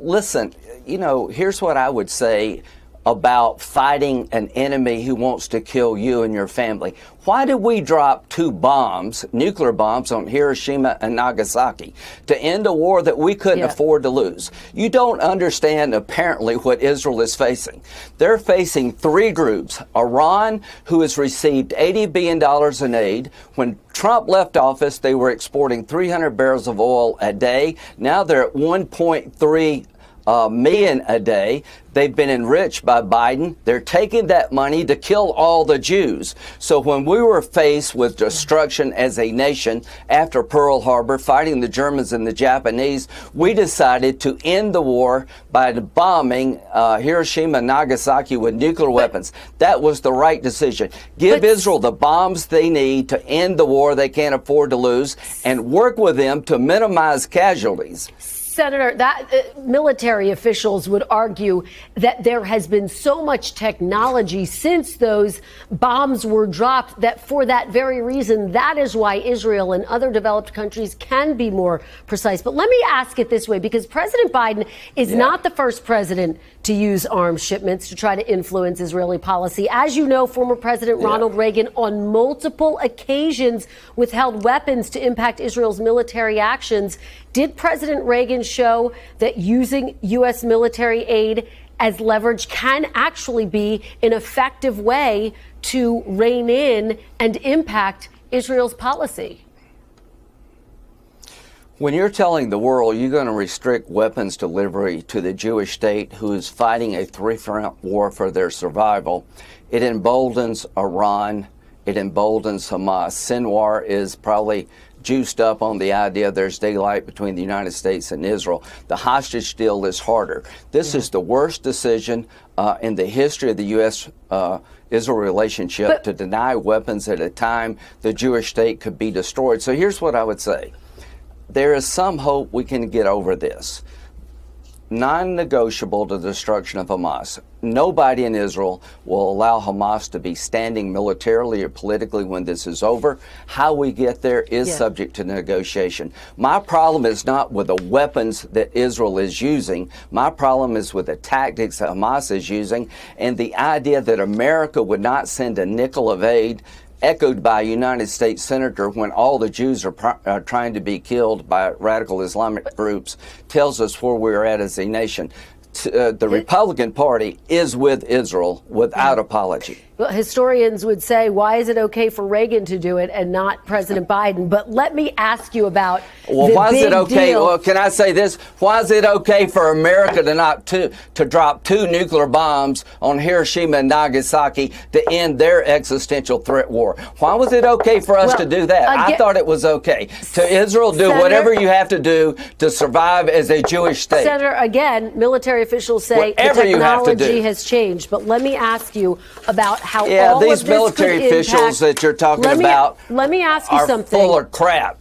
Listen, here's what I would say about fighting an enemy who wants to kill you and your family. Why did we drop 2 bombs, nuclear bombs, on Hiroshima and Nagasaki to end a war that we couldn't afford to lose? You don't understand, apparently, what Israel is facing. They're facing 3 groups. Iran, who has received $80 billion in aid. When Trump left office, they were exporting 300 barrels of oil a day. Now they're at 1.3 million a day. They've been enriched by Biden. They're taking that money to kill all the Jews. So when we were faced with destruction as a nation after Pearl Harbor, fighting the Germans and the Japanese, we decided to end the war by bombing Hiroshima and Nagasaki with nuclear weapons. That was the right decision. Give Israel the bombs they need to end the war they can't afford to lose, and work with them to minimize casualties. Senator, military officials would argue that there has been so much technology since those bombs were dropped that for that very reason, that is why Israel and other developed countries can be more precise. But let me ask it this way, because President Biden is not the first president to use arms shipments to try to influence Israeli policy. As you know, former President Ronald Reagan on multiple occasions withheld weapons to impact Israel's military actions. Did President Reagan show that using U.S. military aid as leverage can actually be an effective way to rein in and impact Israel's policy? When you're telling the world you're going to restrict weapons delivery to the Jewish state who is fighting a 3-front war for their survival, it emboldens Iran, it emboldens Hamas. Sinwar is probably juiced up on the idea there's daylight between the United States and Israel. The hostage deal is harder. This is the worst decision in the history of the U.S.-Israel relationship to deny weapons at a time the Jewish state could be destroyed. So here's what I would say. There is some hope we can get over this. Non-negotiable, the destruction of Hamas. Nobody in Israel will allow Hamas to be standing militarily or politically when this is over. How we get there is subject to negotiation. My problem is not with the weapons that Israel is using. My problem is with the tactics that Hamas is using, and the idea that America would not send a nickel of aid, echoed by a United States senator when all the Jews are trying to be killed by radical Islamic groups, tells us where we're at as a nation. The Republican Party is with Israel without apology. Well, historians would say, why is it okay for Reagan to do it and not President Biden? But let me ask you about why is it okay? Deal. Well, can I say this? Why is it okay for America to drop 2 nuclear bombs on Hiroshima and Nagasaki to end their existential threat war? Why was it okay for us to do that? I thought it was okay. To Israel, do whatever you have to do to survive as a Jewish state. Senator, again, military officials say the technology has changed. But let me ask you about how all these of this military officials that you're talking about let me ask you are something. full of crap.